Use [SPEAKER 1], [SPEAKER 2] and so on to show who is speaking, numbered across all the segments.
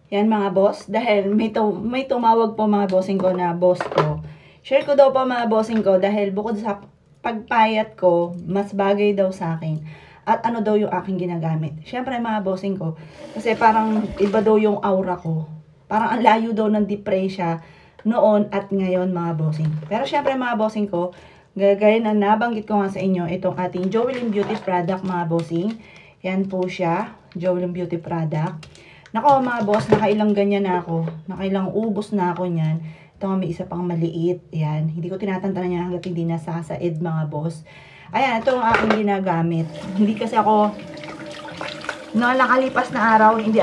[SPEAKER 1] Yan mga boss, dahil may tumawag po mga bossing ko na boss ko. Share ko daw po mga bossing ko dahil bukod sa pagpayat ko, mas bagay daw sa akin. At ano daw yung aking ginagamit. Syempre mga bossing ko, kasi parang iba daw yung aura ko. Parang ang layo daw ng depresya noon at ngayon mga bossing. Pero syempre mga bossing ko, gaya na nabanggit ko nga sa inyo, itong ating Joelyn Beauty product mga bossing. Yan po siya, Joelyn Beauty product. Nako mga boss, nakailang ganyan na ako. Nakailang ubos na ako niyan. Ito nga may isa pang maliit. Yan. Hindi ko tinatantanan niya hanggat hindi nasasaid mga boss. Ayan, ito ang aking ginagamit. Hindi kasi ako, nakalipas na araw, hindi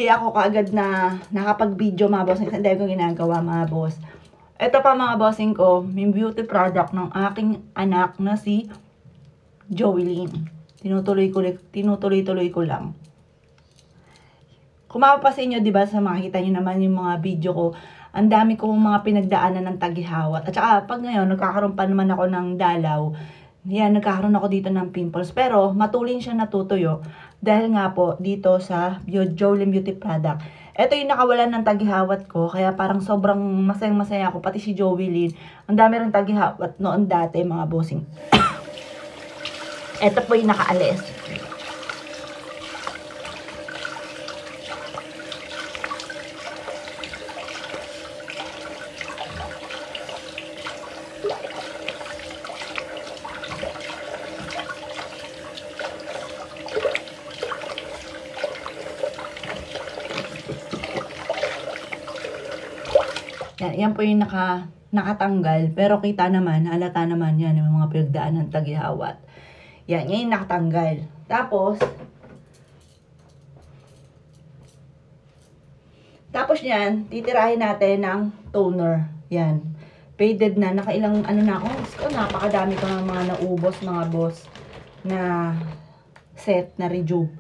[SPEAKER 1] ako kaagad na nakapag-video mga boss. Hindi ko ginagawa mga boss. Ito pa mga bossing ko, yung beauty product ng aking anak na si Joelyn. Tinutuloy-tuloy ko lang. Kung mapapansin nyo, diba, sa makikita nyo naman yung mga video ko, ang dami kong mga pinagdaanan ng tagihawat. At saka, pag ngayon, nagkakaroon pa naman ako ng dalaw, yan, nagkakaroon ako dito ng pimples. Pero, matulin siya natutuyo. Dahil nga po, dito sa Joelyn Beauty product. Ito yung nakawalan ng tagihawat ko, kaya parang sobrang masayang-masaya ako, pati si Joelyn. Ang dami rin tagihawat noon dati, mga bossing. Ito po yung nakaalis. Yan po yung nakatanggal. Pero kita naman, halata naman yan, yung mga pinagdaan ng tagihawat. Yan yung nakatanggal. Tapos yan, titirahin natin ng toner. Yan. Faded na. Nakailang ano na ako. Napakadami ko ng mga naubos mga boss na set na rejuve.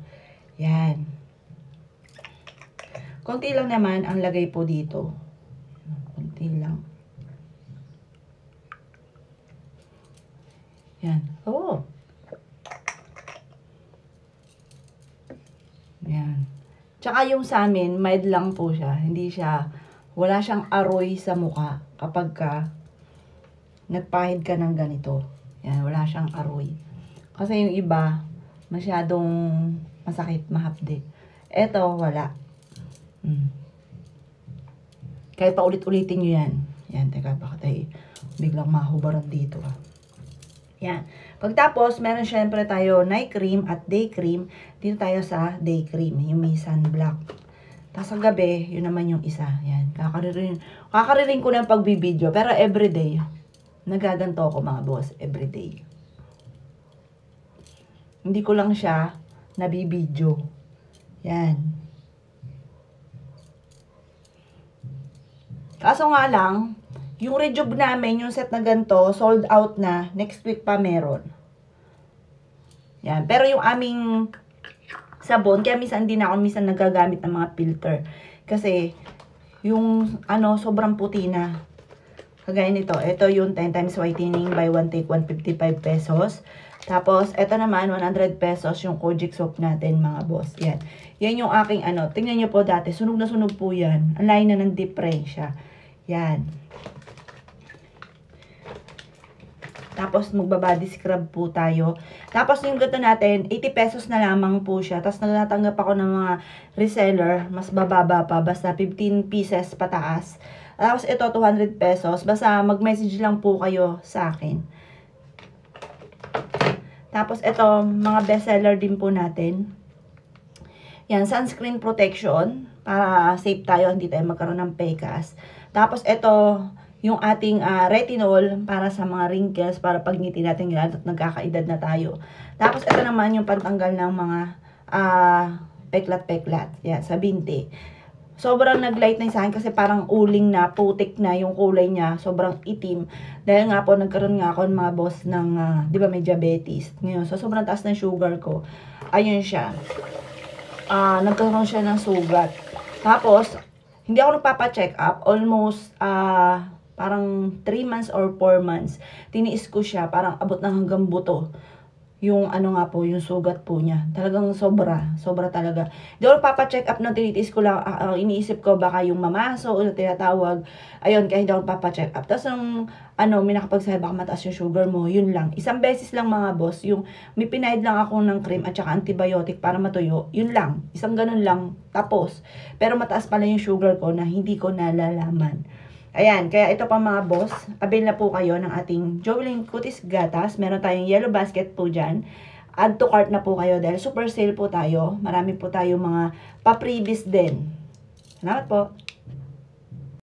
[SPEAKER 1] Yan. Konti lang naman ang lagay po dito. Konti lang. Yan. Oh. Yan. Tsaka yung sa amin, mild lang po siya. Wala siyang aroy sa mukha kapag nagpahid ka ng ganito. Yan, wala siyang aroy. Kasi yung iba, masyadong masakit, mahapde. Eto, wala. Kahit pa ulit-ulitin nyo yan. Yan, teka, baka tayo biglang mahubaran dito. Yan. Pagtapos, meron syempre tayo night cream at day cream. Dito tayo sa day cream, yung may sunblock. Tapos sa gabi, yun naman yung isa. Yan. Kakaririn ko ng pagbibideo. Pero everyday, nagaganto ako mga boss. Everyday. Hindi ko lang siya nabibideo. Yan. Kaso nga lang, yung rejuve namin, yung set na ganito, sold out na. Next week pa meron. Yan. Pero yung aming sabon, kaya minsan din ako nagagamit ng mga filter. Kasi, yung sobrang puti na. Kagaya nito. Ito yung 10 times whitening by 1 take 155 pesos. Tapos, ito naman, 100 pesos yung Kojic soap natin, mga boss. Yan. Yan yung aking Tingnan nyo po dati, sunog na sunog po yan. Ang layo na ng diferensya. Yan. Tapos, magbabody scrub po tayo. Tapos, yung gato natin, 80 pesos na lamang po siya. Tapos, natatanggap ako ng mga reseller. Mas bababa pa. Basta 15 pieces pataas. Tapos, ito, 200 pesos. Basta, mag-message lang po kayo sa akin. Tapos, ito, mga bestseller din po natin. Yan, sunscreen protection. Para safe tayo, hindi tayo magkaroon ng pekas. Tapos, ito, yung ating retinol para sa mga wrinkles, para pag ngiti natin at nagkakaedad na tayo. Tapos, ito naman yung pantanggal ng mga peklat-peklat. Yan, sa binti. Sobrang naglight na sa akin kasi parang uling na, putik na yung kulay niya. Sobrang itim. Dahil nga po, nagkaroon nga ako mga boss ng, di ba may diabetes. Ngayon, so sobrang taas ng sugar ko. Ayun siya. Nagkaroon siya ng sugat. Tapos, hindi ako nagpapa-check up. Almost, parang 3 months or 4 months. Tiniis ko siya, parang abot na hanggang buto. yung ano nga po, yung sugat po niya. Talagang sobra talaga. Di ako papacheck up na tinitiis ko lang, iniisip ko baka yung mamaso o tinatawag. Ayun, kaya hindi ako papacheck up. Tapos nung, may nakapagsabi baka mataas yung sugar mo, yun lang. Isang beses lang mga boss, yung may pinaid lang ako ng cream at saka antibiotic para matuyo, yun lang. Isang ganun lang, tapos. Pero mataas pala yung sugar ko na hindi ko nalalaman. Ayan, kaya ito pa mga boss, avail na po kayo ng ating Jovlin Cutis Gatas. Meron tayong yellow basket po dyan. Add to cart na po kayo dahil super sale po tayo. Marami po tayo mga pa-previous din. Salamat po.